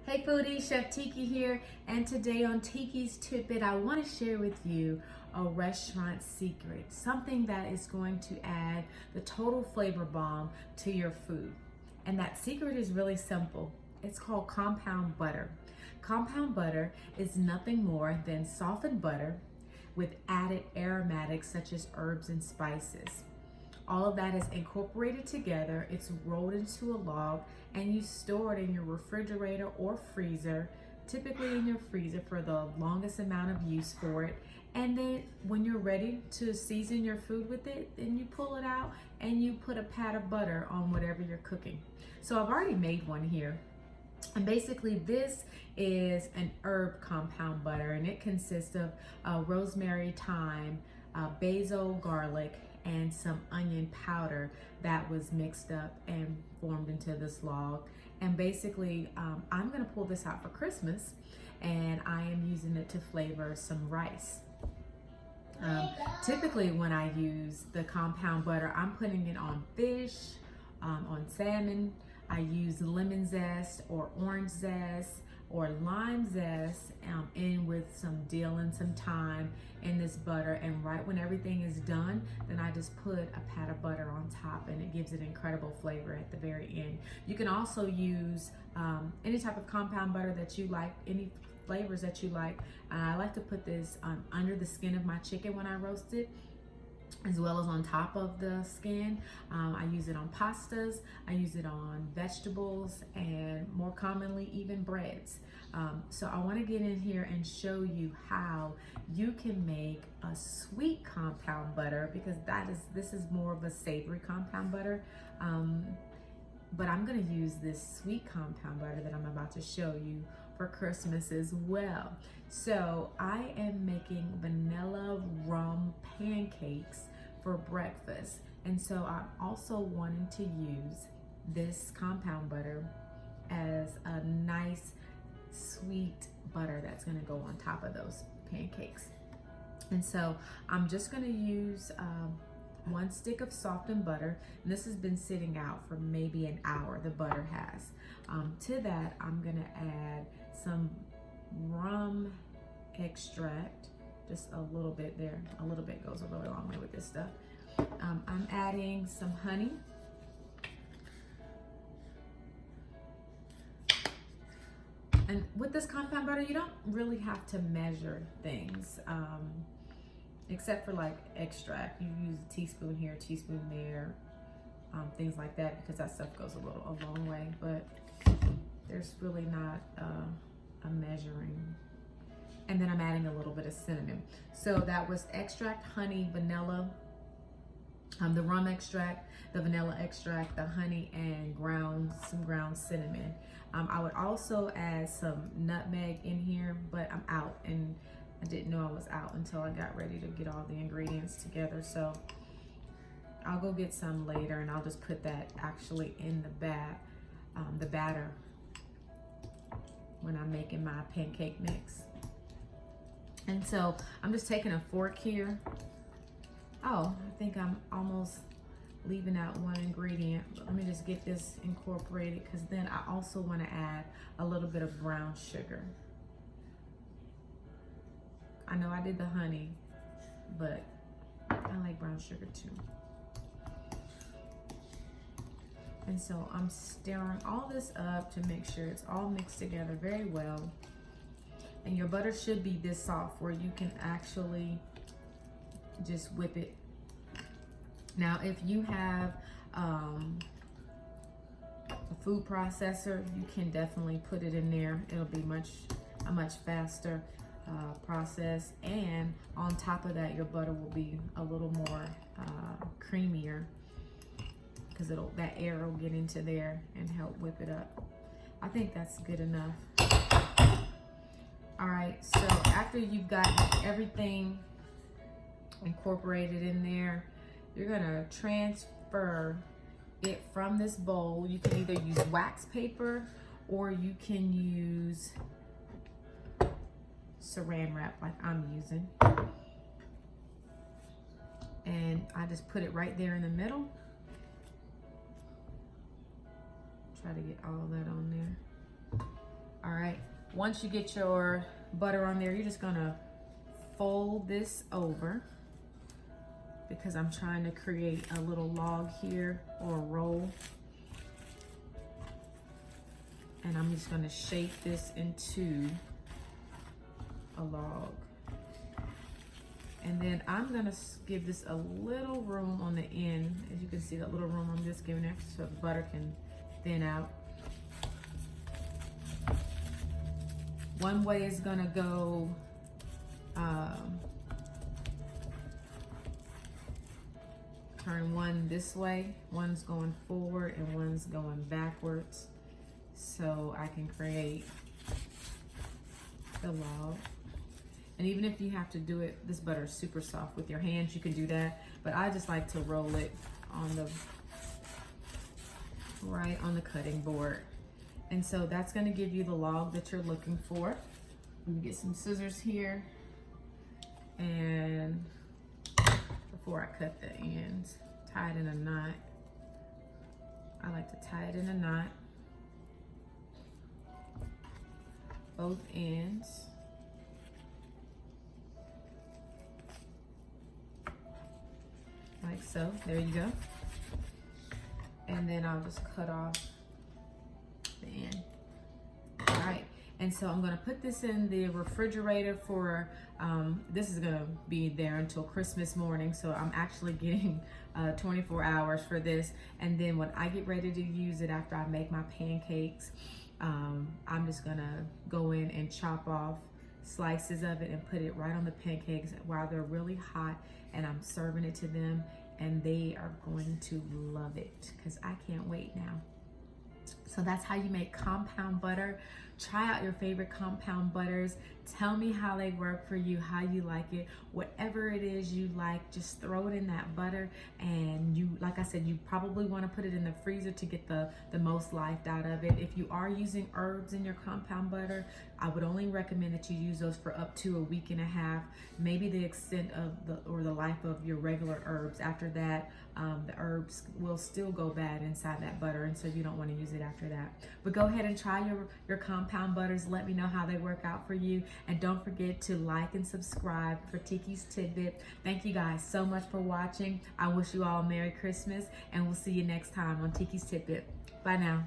Hey foodies, Chef Tiki here, and today on Tiki's Tidbit, I want to share with you a restaurant secret, something that is going to add the total flavor bomb to your food. And that secret is really simple. It's called compound butter. Compound butter is nothing more than softened butter with added aromatics such as herbs and spices. All of that is incorporated together. It's rolled into a log and you store it in your refrigerator or freezer, typically in your freezer for the longest amount of use for it. And then when you're ready to season your food with it, then you pull it out and you put a pat of butter on whatever you're cooking. So I've already made one here. And basically this is an herb compound butter, and it consists of rosemary, thyme, basil, garlic, and some onion powder that was mixed up and formed into this log. And basically, I'm gonna pull this out for Christmas, and I am using it to flavor some rice. Typically when I use the compound butter, I'm putting it on fish, on salmon. I use lemon zest or orange zest or lime zest in with some dill and some thyme in this butter, and right when everything is done, then I just put a pat of butter on top, and it gives it incredible flavor at the very end. You can also use any type of compound butter that you like, any flavors that you like. I like to put this under the skin of my chicken when I roast it, as well as on top of the skin. I use it on pastas, I use it on vegetables, and more commonly even breads. So I want to get in here and show you how you can make a sweet compound butter, because this is more of a savory compound butter. But I'm going to use this sweet compound butter that I'm about to show you for Christmas as well. So I am making vanilla rum pancakes for breakfast, and so I'm also wanting to use this compound butter as a nice sweet butter that's going to go on top of those pancakes. And so I'm just going to use 1 stick of softened butter, and this has been sitting out for maybe an hour, the butter has. To that, I'm gonna add some rum extract, just a little bit there. A little bit goes a really long way with this stuff. I'm adding some honey. And with this compound butter, you don't really have to measure things. Except for like extract, you use a teaspoon here, a teaspoon there, things like that, because that stuff goes a long way. But there's really not a measuring. And then I'm adding a little bit of cinnamon. So that was extract, honey, vanilla, the rum extract, the vanilla extract, the honey, and some ground cinnamon. I would also add some nutmeg in here, but I'm out, and I didn't know I was out until I got ready to get all the ingredients together. So I'll go get some later, and I'll just put that actually in the batter when I'm making my pancake mix. And so I'm just taking a fork here. Oh, I think I'm almost leaving out one ingredient, but let me just get this incorporated, because then I also want to add a little bit of brown sugar. I know I did the honey, but I like brown sugar too. And so I'm stirring all this up to make sure it's all mixed together very well. And your butter should be this soft where you can actually just whip it. Now, if you have a food processor, you can definitely put it in there. It'll be a much faster process, and on top of that, your butter will be a little more creamier, because that air will get into there and help whip it up. I think that's good enough. All right, so after you've got everything incorporated in there, you're gonna transfer it from this bowl. You can either use wax paper, or you can use saran wrap like I'm using. And I just put it right there in the middle. Try to get all of that on there. All right. once you get your butter on there, you're just gonna fold this over, because I'm trying to create a little log here, or a roll. And I'm just gonna shape this into a log. And then I'm gonna give this a little room on the end. As you can see, that little room I'm just giving it so the butter can thin out. One way is gonna go turn one this way, one's going forward and one's going backwards, so I can create the log. And even if you have to do it, this butter is super soft with your hands, you can do that, but I just like to roll it on the right on the cutting board. And so that's going to give you the log that you're looking for. Let me get some scissors here, and before I cut the ends, tie it in a knot. I like to tie it in a knot, both ends. Like so, there you go. And then I'll just cut off the end. All right, and so I'm gonna put this in the refrigerator for, this is gonna be there until Christmas morning, so I'm actually getting 24 hours for this. And then when I get ready to use it after I make my pancakes, I'm just gonna go in and chop off slices of it and put it right on the pancakes while they're really hot, and I'm serving it to them, and they are going to love it because I can't wait now. So that's how you make compound butter. Try out your favorite compound butters. Tell me how they work for you, how you like it. Whatever it is you like, just throw it in that butter. And you, like I said, you probably want to put it in the freezer to get the most life out of it. If you are using herbs in your compound butter, I would only recommend that you use those for up to a week and a half, maybe the extent of the life of your regular herbs. After that, the herbs will still go bad inside that butter, and so you don't want to use it after that. But go ahead and try your compound butters. Let me know how they work out for you, and don't forget to like and subscribe for Tiki's Tidbit. Thank you guys so much for watching. I wish you all a Merry Christmas, and we'll see you next time on Tiki's Tidbit. Bye now.